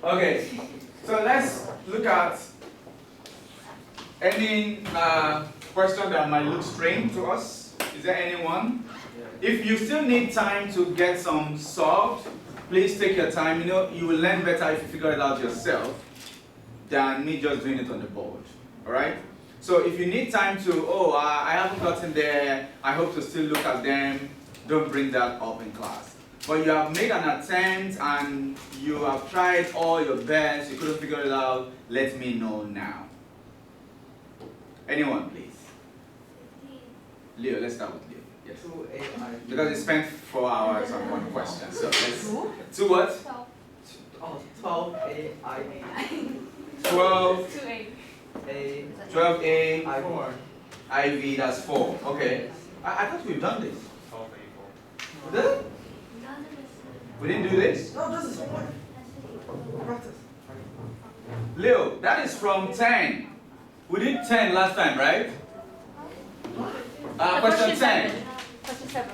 Okay, so let's look at any question that might look strange to us. Is there anyone? If you still need time to get some solved, please take your time. You know, you will learn better if you figure it out yourself than me just doing it on the board. All right? So if you need time to, I haven't gotten there, I hope to still look at them, don't bring that up in class. But you have made an attempt and you have tried all your best, you couldn't figure it out, let me know now. Anyone, please? Leo, let's start with Leo. Yes. Because he spent 4 hours on one question. So let's. 2 what? 12A, I. 12. 2A. 12A. I4. IV, that's 4. Okay. I thought we've done this. 12A4. Did it? We didn't do this? No, this is one. Practice. Leo, that is from 10. We did 10 last time, right? Question 10. Question 7.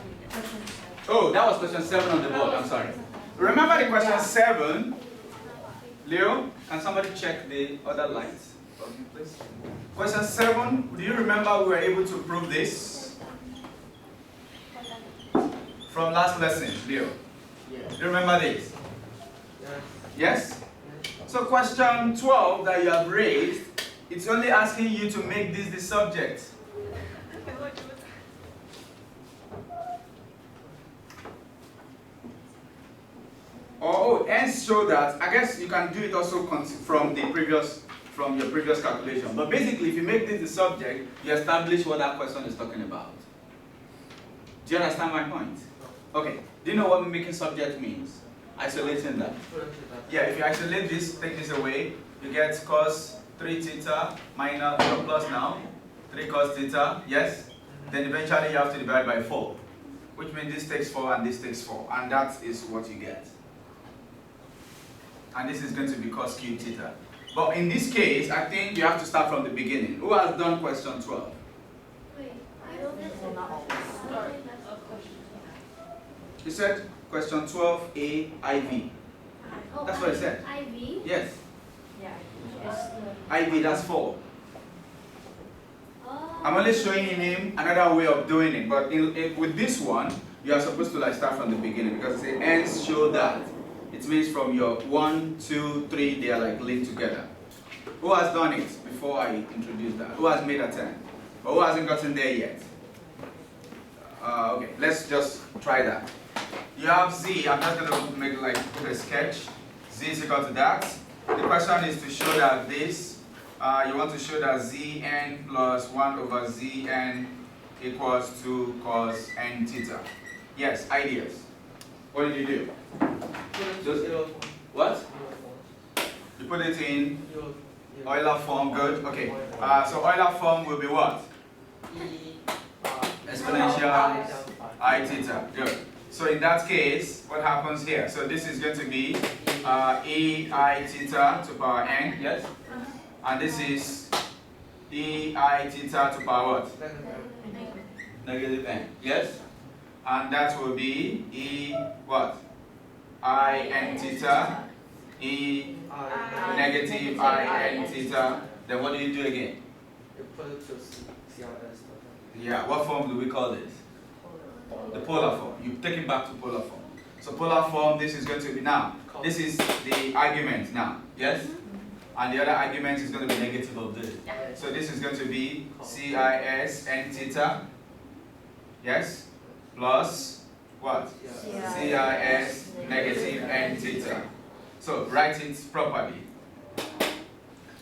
Oh, that was question 7 on the board. I'm sorry. Remember the question 7? Leo, can somebody check the other lights for me, please? Question 7. Do you remember we were able to prove this from last lesson, Leo? Yes. Do you remember this? Yes. Yes? So question 12 that you have raised, it's only asking you to make this the subject. And show that, I guess you can do it also from your previous calculation. But basically, if you make this the subject, you establish what that question is talking about. Do you understand my point? Okay. Do you know what making subject means? Isolating that. Yeah, if you isolate this, take this away, you get cos 3 theta minus plus now, 3 cos theta, yes? Then eventually you have to divide by 4, which means this takes 4 and this takes 4, and that is what you get. And this is going to be cos cube theta. But in this case, I think you have to start from the beginning. Who has done question 12? Wait, I don't get it. You said question 12A IV. That's what I said. IV? Yes. Yeah. IV, that's 4. Oh. I'm only showing him another way of doing it. But with this one, you are supposed to start from the beginning because it ends show that. It means from your 1, 2, 3, they are linked together. Who has done it before I introduce that? Who has made a 10? Or who hasn't gotten there yet? Okay, let's just try that. You have Z, I'm just going to make put a sketch. Z is equal to that. The question is to show that this, you want to show that Zn plus 1 over Zn equals to cos n theta. Yes, ideas. What did you do? What? You put it in Euler form, good. Okay. So Euler form will be what? Exponential I theta. Good. So in that case, what happens here? So this is going to be e I theta to power n, yes? And this is e I theta to power what? Negative n, yes? And that will be e what? I n theta, e negative I n theta. Then what do you do again? You put it to CRS. Yeah, what form do we call this? The polar form. You take it back to polar form. So polar form, this is going to be now. This is the argument now, yes? And the other argument is going to be negative of this. So this is going to be CIS n theta, yes? Plus what? CIS negative n theta. So write it properly.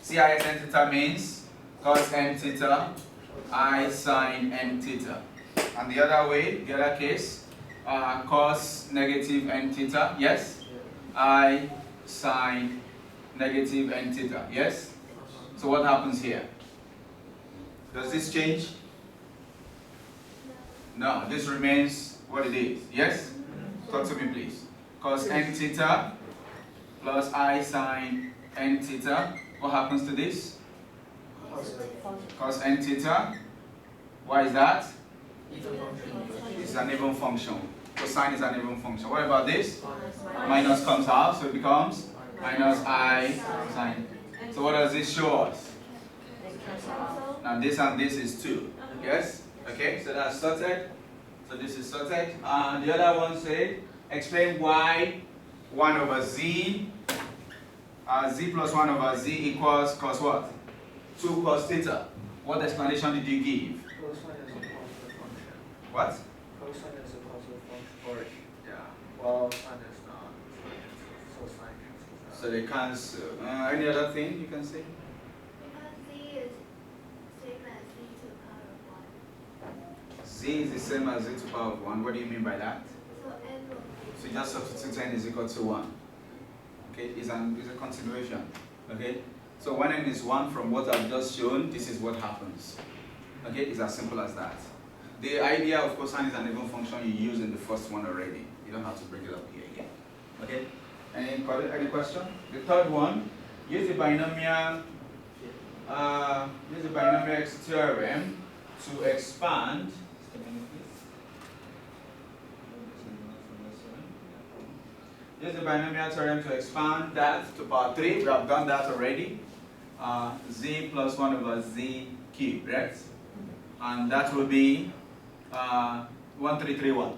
CIS n theta means cos n theta, I sine n theta. And the other way, the other case, cos negative n theta, yes? I sine negative n theta, yes? So what happens here? Does this change? No, this remains what it is, yes? Talk to me please. Cos n theta plus I sine n theta, what happens to this? Cos n theta, why is that? It's an even function. Cosine is an even function. What about this? Minus comes out, so it becomes minus I sine. So what does this show us? Now this and this is 2. Yes? Okay, so that's sorted. So this is sorted. The other one said, explain why 1 over z, z plus 1 over z equals cos what? 2 cos theta. What explanation did you give? Cosine is a positive function. What? Cosine is a positive function. Or, yeah. Well, sine is not. So sine cancels out. So they cancel. Any other thing you can say? Because z is Z is the same as z to the power of 1. the same as z to the power of 1. What do you mean by that? So n will be. So just substitute n is equal to 1. Okay, it's a continuation. Okay, so when n is 1 from what I've just shown, this is what happens. Okay, it's as simple as that. The idea of cosine is an even function you use in the first one already. You don't have to bring it up here again. Okay, any question? The third one, use the binomial X theorem to expand. Use the binomial theorem to expand that to power 3. We have done that already. Z plus 1 over z cubed, right? And that will be 1331.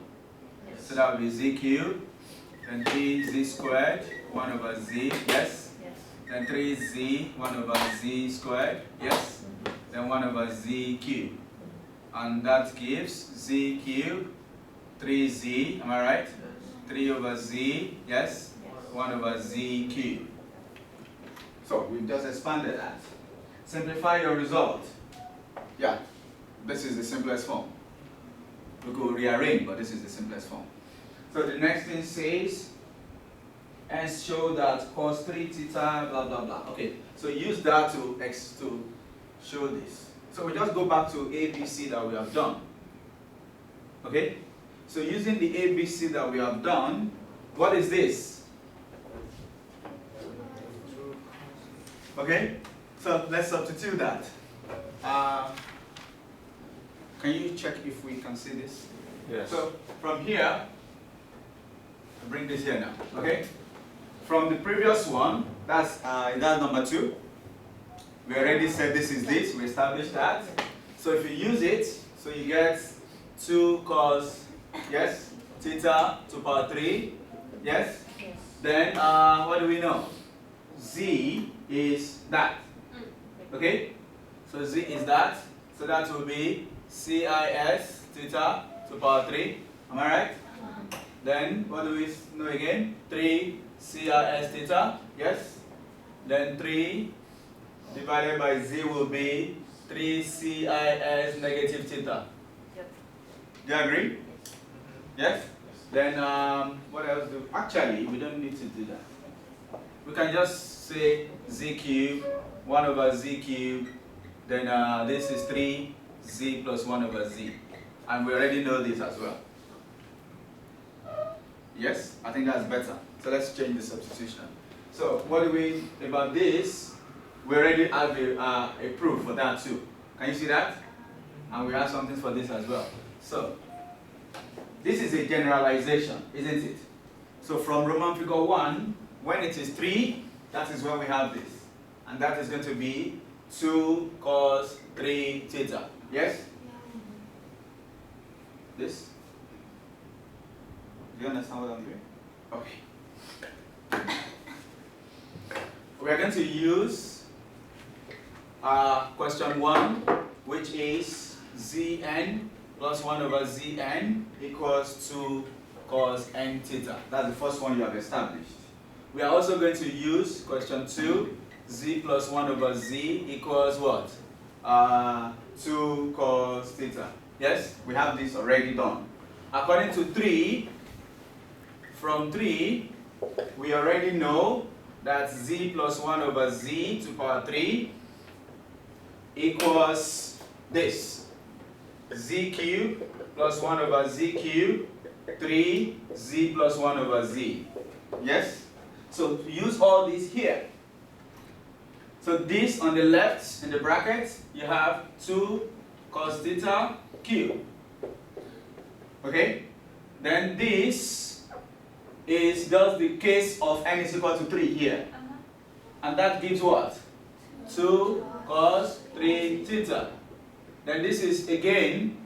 Yes. So that will be z cubed, then 3z squared, 1 over z, yes? Yes. Then 3z, 1 over z squared, yes? Then 1 over z cubed. And that gives z cubed, 3z, am I right? 3 over z, yes? 1 over z cubed. So we've just expanded that. Simplify your result. Yeah, this is the simplest form. We could rearrange, but this is the simplest form. So the next thing says, and show that cos 3 theta, blah, blah, blah. Okay, so use that to show this. So we just go back to ABC that we have done. Okay? So using the ABC that we have done, what is this? Okay? So let's substitute that. Can you check if we can see this? Yes. So from here, bring this here now, okay? From the previous one, that's number 2. We already said this is this, we established that. So if you use it, so you get 2 cos, yes, theta to power 3, yes? Yes. Then what do we know? Z is that, okay? So Z is that, so that will be CIS theta to power 3, am I right? Then what do we know again? 3 CIS theta, yes? Then 3 divided by Z will be 3 CIS negative theta. Yep. Do you agree? Yes? Then what else do actually we don't need to do that. We can just say Z cubed, 1 over Z cubed, then this is 3 Z plus 1 over Z. And we already know this as well. Yes, I think that's better. So let's change the substitution. So what do we, about this, we already have a proof for that too. Can you see that? And we have something for this as well. So this is a generalization, isn't it? So from Roman figure 1, when it is 3, that is when we have this. And that is going to be 2 cos 3 theta. Yes? This? Do you understand what I'm doing? Okay. We are going to use question 1, which is Zn plus 1 over Zn equals 2 cos n theta. That's the first one you have established. We are also going to use question 2, Z plus 1 over Z equals what? 2 cos theta. Yes, we have this already done. According to 3, from 3, we already know that Z plus 1 over Z to power 3 equals this. Z cubed plus 1 over Z cubed, 3 Z plus 1 over Z. Yes? So use all these here. So this on the left in the bracket, you have 2 cos theta cubed. Okay? Then this is just the case of n is equal to 3 here. And that gives what? 2 cos 3 theta. Then this is again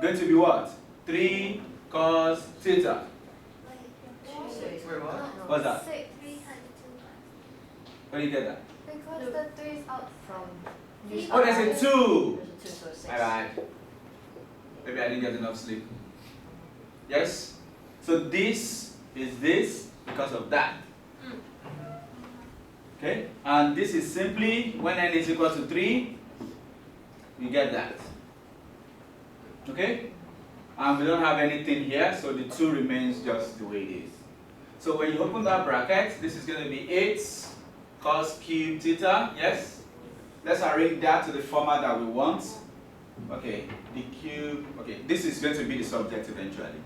going to be what? 3 cos theta. Wait, what? What's that? 3 times 2. Where do you get that? Because the 3 is out From Oh, there's a 2! There's a 2, so 6. Alright. Maybe I didn't get enough sleep. Yes? So this is this because of that. Okay? And this is simply when n is equal to 3, we get that. Okay? And we don't have anything here, so the 2 remains just the way it is. So when you open that bracket, this is going to be 8 cos cube theta. Yes? Let's arrange that to the format that we want. Okay, the cube, okay, this is going to be the subject eventually.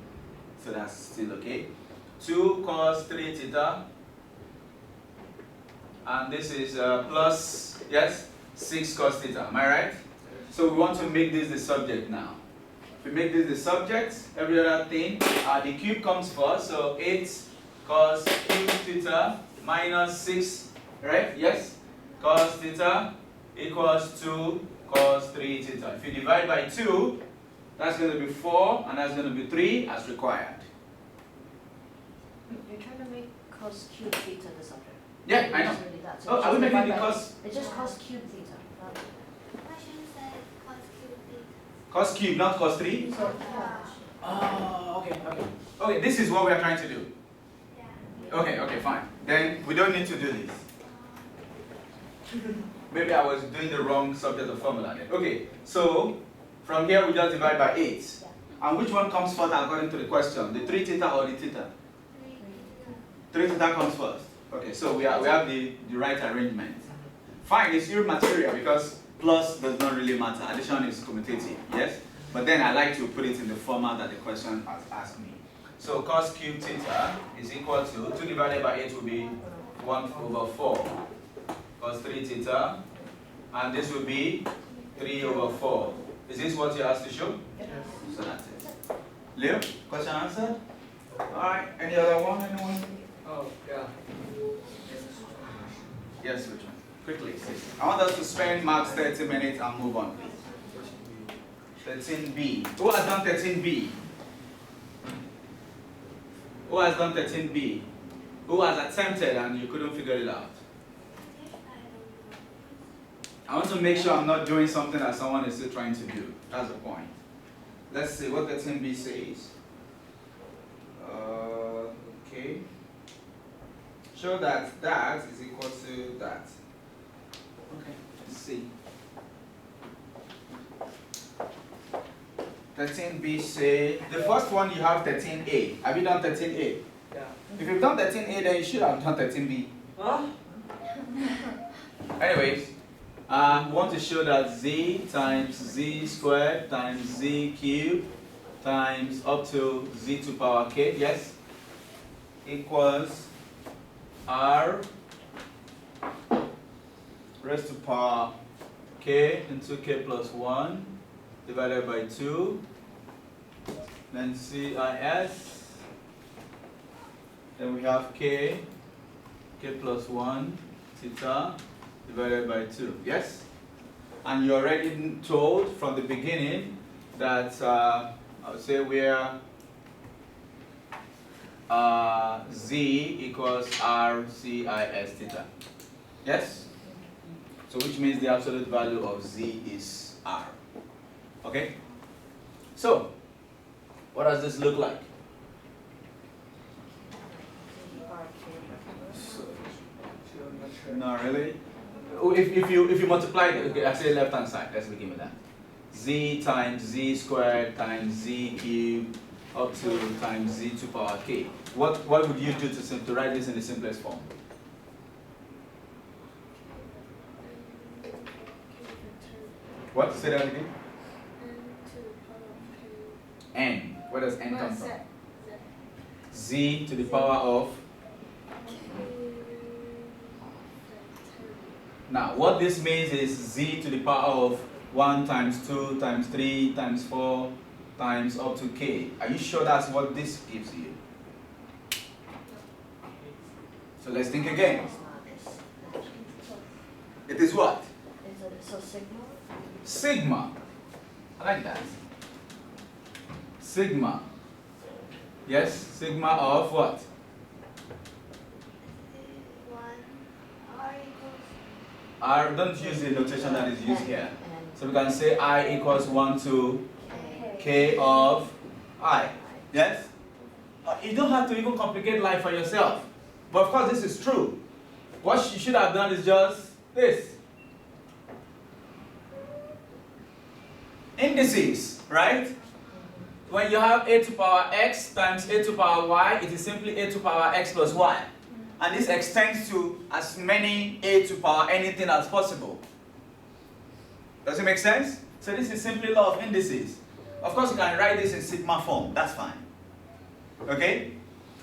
So that's still okay. 2 cos 3 theta. And this is plus, yes, 6 cos theta. Am I right? So we want to make this the subject now. If we make this the subject, every other thing, the cube comes first. So 8 cos cube theta minus 6, right? Yes? Cos theta equals 2 cos 3 theta. If you divide by 2, that's going to be 4 and that's going to be 3 as required. You're trying to make cos cube theta the subject. Yeah, I know. It's really that. So Oh, it's are we just making the divide by- cos? It's just cos cube theta. I should say cos cube theta. Cos cube, not cos 3? So, Oh, okay, okay. Okay, this is what we are trying to do. Yeah. Okay, okay, fine. Then we don't need to do this. Maybe I was doing the wrong subject of formula then. Okay, so from here we just divide by 8. And which one comes first according to the question? The 3 theta or the theta? 3 theta comes first. Okay, so we have the right arrangement. Fine, it's immaterial because plus does not really matter. Addition is commutative, yes? But then I like to put it in the format that the question has asked me. So cos cube theta is equal to 2 divided by 8 will be 1 over 4. Cos 3 theta, and this will be 3 over 4. Is this what you asked to show? Yes. So that's it. Leo, question answered? Alright, any other one? Anyone? Oh, yeah. Yes, which one? Quickly. I want us to spend max 30 minutes and move on, please. 13b. Who has done 13b? Who has done 13b? Who has attempted and you couldn't figure it out? I want to make sure I'm not doing something that someone is still trying to do. That's the point. Let's see what 13b says. Okay. Show that that is equal to that. Okay, let's see. 13b say, the first one you have 13a. Have you done 13a? Yeah. If you've done 13a, then you should have done 13b. Huh? Anyways, we want to show that z times z squared times z cubed times up to z to power k, yes, equals r raised to power k into k plus 1 divided by 2, then cis, then we have k plus 1 theta divided by 2, yes? And you're already told from the beginning that I would say where z equals r cis theta, yes? So which means the absolute value of z is r. Okay? So, what does this look like? Not really. If you multiply it, okay, I say left hand side. Let's begin with that. Z times z squared times z cubed up to times z to power k. What would you do to write this in the simplest form? What? Say that again. N. Where does n come from? Z to the power of. Now, what this means is z to the power of 1 times 2 times 3 times 4 times up to k. Are you sure that's what this gives you? So let's think again. It's not this. It is what? So sigma? Sigma. I like that. Sigma. Yes, sigma of what? 1 R equals R, don't use the notation that is used here. So we can say I equals 1 to K of I. Yes? You don't have to even complicate life for yourself. But of course this is true. What you should have done is just this. Indices, right? When you have a to power x times a to power y, it is simply a to power x plus y. And this extends to as many a to power anything as possible. Does it make sense? So this is simply law of indices. Of course you can write this in sigma form, that's fine. Okay?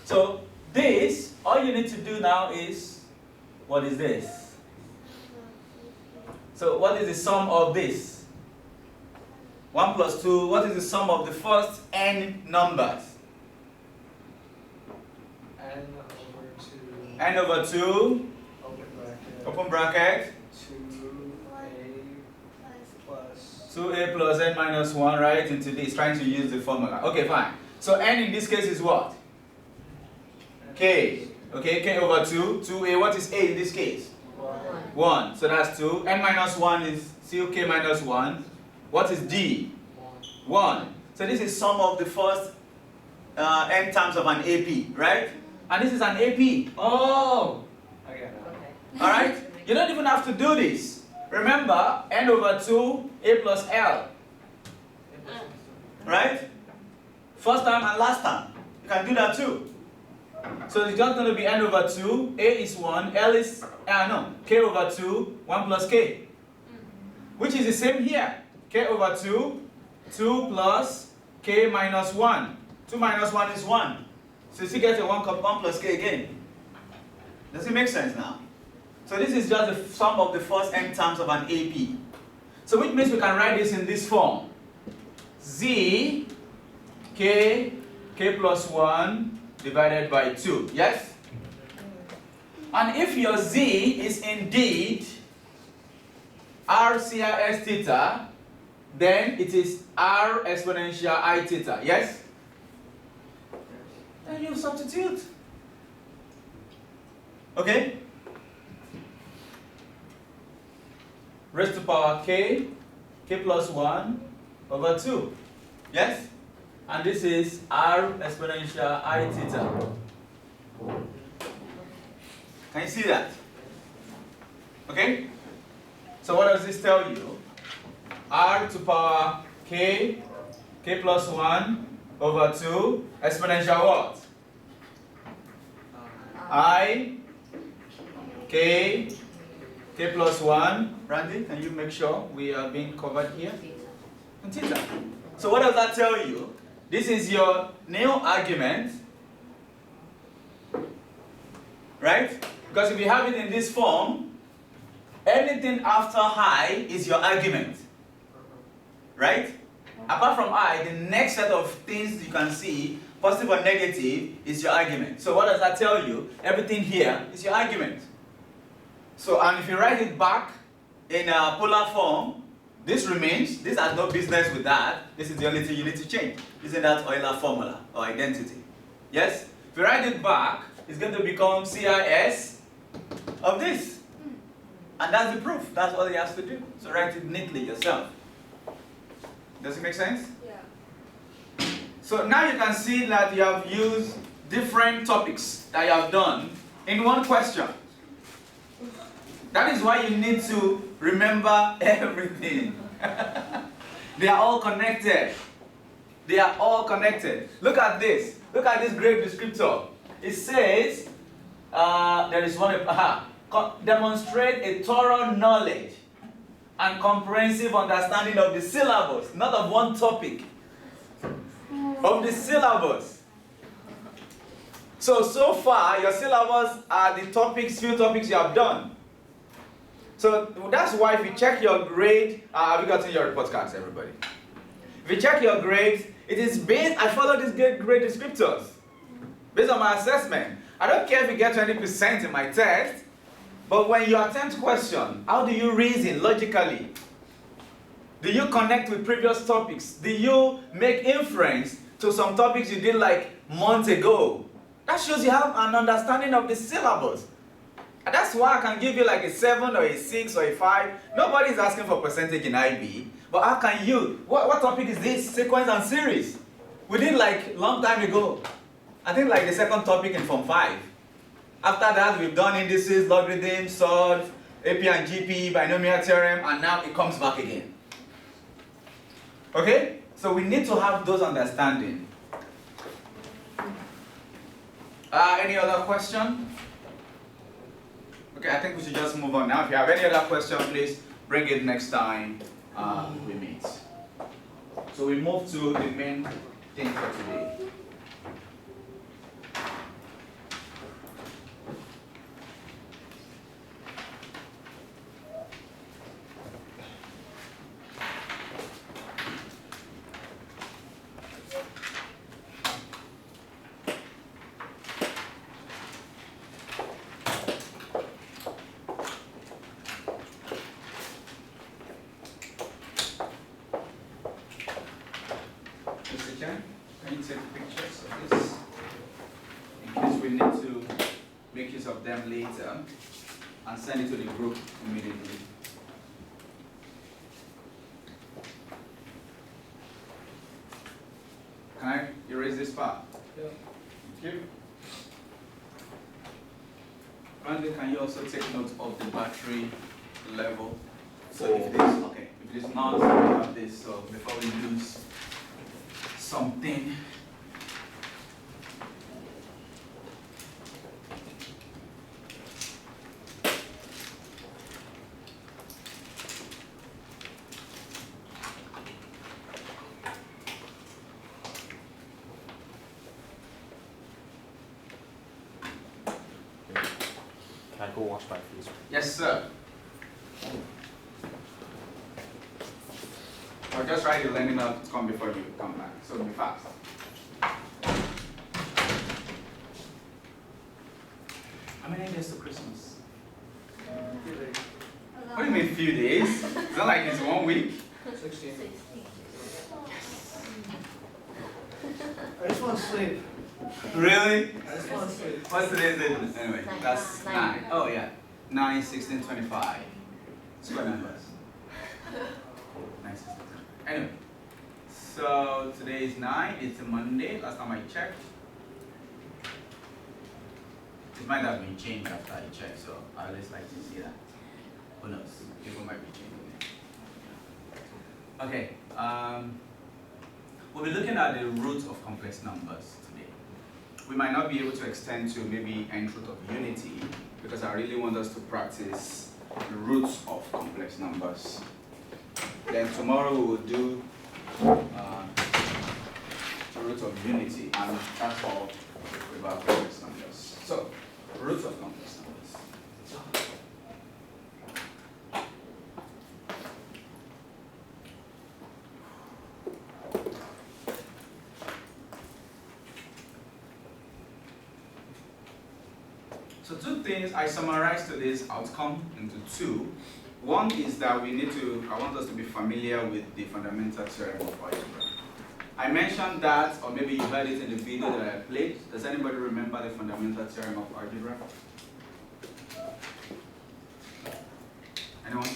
So this, all you need to do now is, what is this? So what is the sum of this? 1 plus 2, what is the sum of the first n numbers? N over 2. N over 2, Open bracket. open bracket, 2a plus 2a plus n minus 1, right, into this, trying to use the formula. Okay, fine. So n in this case is what? K. Okay, k over 2, 2a, what is a in this case? 1. So that's 2. N minus 1 is still k minus 1. What is d? 1. So this is sum of the first n terms of an AP, right? And this is an AP. Oh! I get that. Okay. Alright? You don't even have to do this. Remember, n over 2, a plus l. Right? First time and last time. You can do that too. So it's just going to be n over 2, a is 1, l is, k over 2, 1 plus k. Which is the same here. K over 2, 2 plus k minus 1. 2 minus 1 is 1. So you still get a 1 plus k again. Does it make sense now? So this is just the sum of the first n terms of an AP. So which means we can write this in this form. Z, k plus 1 divided by 2. Yes? And if your z is indeed r CIS theta, then it is r exponential I theta. Yes? Then you substitute. Okay? Raised to power k plus 1 over 2. Yes? And this is r exponential I theta. Can you see that? Okay? So what does this tell you? R to power k plus 1 over 2 exponential what? I k plus 1. Randy, can you make sure we are being covered here? And theta. So what does that tell you? This is your new argument, right? Because if you have it in this form, anything after I is your argument, right? Apart from I, the next set of things you can see, positive or negative, is your argument. So what does that tell you? Everything here is your argument. So, and if you write it back in a polar form, this remains. This has no business with that. This is the only thing you need to change, using that Euler formula or identity. Yes? If you write it back, it's going to become CIS of this. And that's the proof. That's all he has to do. So write it neatly yourself. Does it make sense? Yeah. So now you can see that you have used different topics that you have done in one question. That is why you need to remember everything. They are all connected. They are all connected. Look at this. Look at this great descriptor. It says, there is one, demonstrate a thorough knowledge and comprehensive understanding of the syllabus, not of one topic, of the syllabus. So far, your syllabus are the topics, few topics you have done. So that's why if you check your grade, have you gotten your report cards, everybody? If you check your grades, it is based, I follow these grade descriptors, based on my assessment. I don't care if you get 20% in my test, but when you attempt question, how do you reason logically? Do you connect with previous topics? Do you make inference to some topics you did like months ago? That shows you have an understanding of the syllabus. And that's why I can give you like a 7 or a 6 or a 5. Nobody's asking for percentage in IB. But how can you? What topic is this? Sequence and series. We did like long time ago. I think like the second topic in Form 5. After that, we've done indices, logarithms, surds, AP and GP, binomial theorem, and now it comes back again. Okay? So we need to have those understanding. Any other question? Okay, I think we should just move on now. If you have any other question, please bring it next time we meet. So we move to the main thing for today. Can you take pictures of this in case we need to make use of them later and send it to the group immediately. Can I erase this part? Yeah. Thank you. Randy, can you also take note of the battery level? So if it is not, we have this, so before we lose something. Can I go wash my face? Yes, sir. I'll just write the learning note to come before you come back, so be fast. How many days to Christmas? What do you mean few days? It's not like it's 1 week. 16. I just want to sleep. Really? I just want to sleep. What's today's date? Anyway, Nine. that's 9. Oh yeah. 9, 16, 25. Square numbers. 9, 16, 25. Anyway. So today is 9, it's a Monday, last time I checked. It might have been changed after I checked, so I always like to see that. Who knows? People might be changing it. Okay. We'll be looking at the roots of complex numbers today. We might not be able to extend to maybe nth root of unity because I really want us to practice the roots of complex numbers. Then tomorrow we will do the root of unity, and that's all about complex numbers. So, roots of complex numbers. So two things, I summarized today's outcome into two. One is that I want us to be familiar with the fundamental theorem of algebra. I mentioned that, or maybe you heard it in the video that I played. Does anybody remember the fundamental theorem of algebra? Anyone?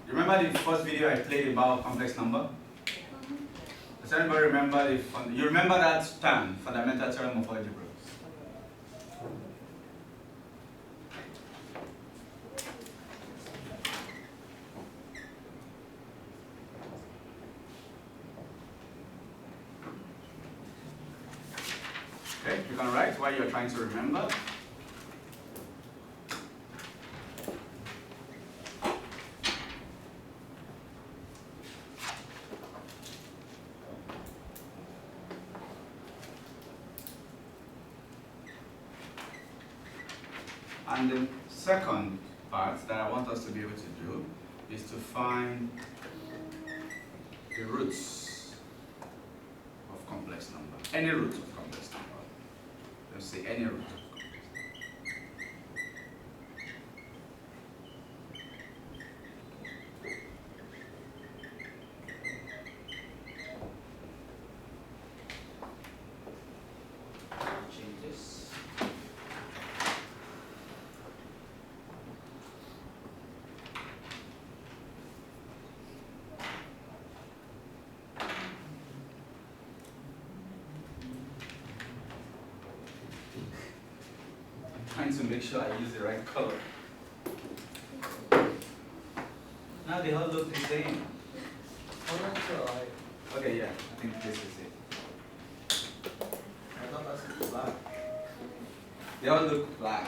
You remember the first video I played about complex number? Does anybody remember you remember that term, fundamental theorem of algebra? Okay, you can write while you're trying to remember. And the second part that I want us to be able to do is to find the roots of complex number, any roots of complex number. any root. Change this. Trying to make sure I use the right color. Now they all look the same. Oh, that's alright. Okay, yeah, I think this is it. I thought that's black. They all look black.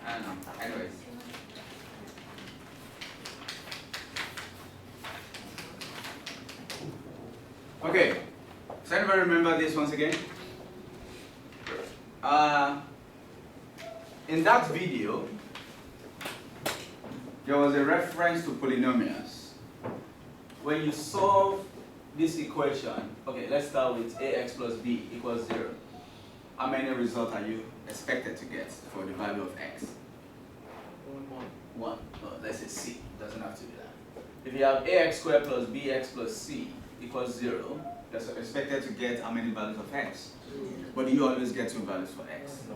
I don't know. Anyways. Okay. Does anybody remember this once again? In that video, there was a reference to polynomials. When you solve this equation, okay, let's start with ax plus b equals 0. How many results are you expected to get for the value of x? 1. Oh, let's say c. It doesn't have to be that. If you have ax squared plus bx plus c equals 0, you're expected to get how many values of x? But do you always get 2 values for x? No.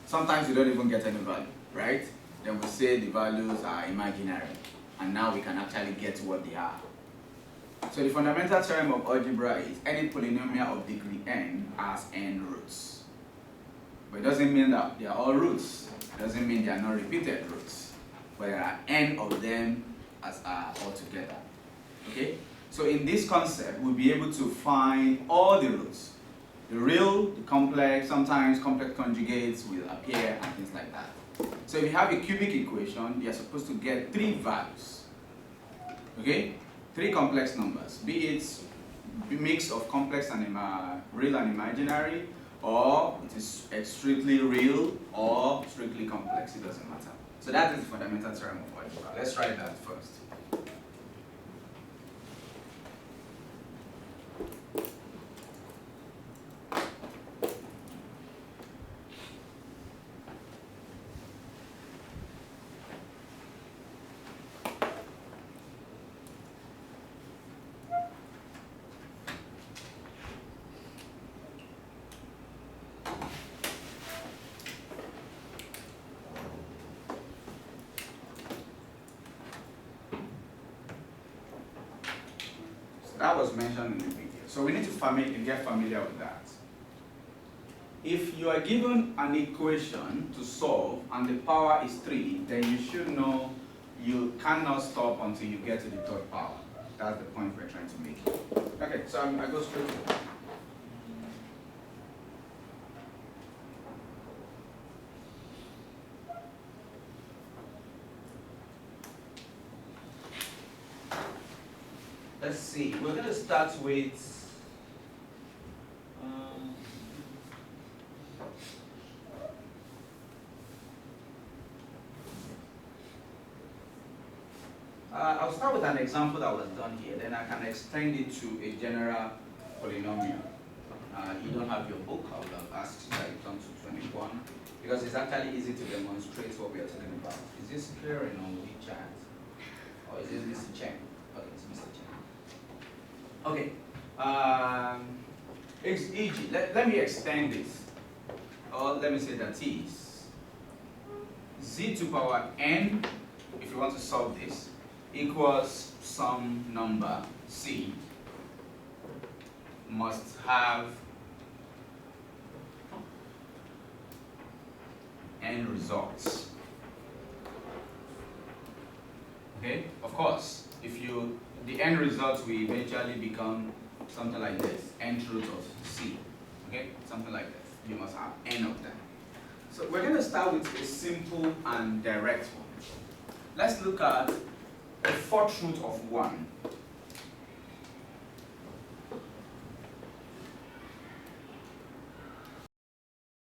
Sometimes you don't even get any value, right? Then we say the values are imaginary. And now we can actually get what they are. So the fundamental theorem of algebra is any polynomial of degree n has n roots. But it doesn't mean that they are all roots. It doesn't mean they are not repeated roots. But there are n of them as are altogether. Okay? So in this concept, we'll be able to find all the roots. The real, the complex, sometimes complex conjugates will appear and things like that. So if you have a cubic equation, you're supposed to get 3 values. Okay? 3 complex numbers, be it a mix of complex and real and imaginary, or it is strictly real or strictly complex, it doesn't matter. So that is the fundamental theorem of algebra. Let's try that first. That was mentioned in the video. So we need to get familiar with that. If you are given an equation to solve and the power is 3, then you should know you cannot stop until you get to the 3rd power. That's the point we're trying to make. Okay, so I go straight to that. Let's see, we're going to start with I'll start with an example that was done here, then I can extend it to a general polynomial. You don't have your book, I would have asked you that turn to 21, because it's actually easy to demonstrate what we are talking about. Is this clear in on the chat? Or is this Mr. Chen? Okay, it's Mr. Chen. Okay, e.g., let me extend this, or let me say that is z to power n, if you want to solve this, equals some number c must have n results. Okay, of course, the end result will eventually become something like this, nth root of c. Okay, something like this. You must have n of them. So we're going to start with a simple and direct one. Let's look at the 4th root of 1.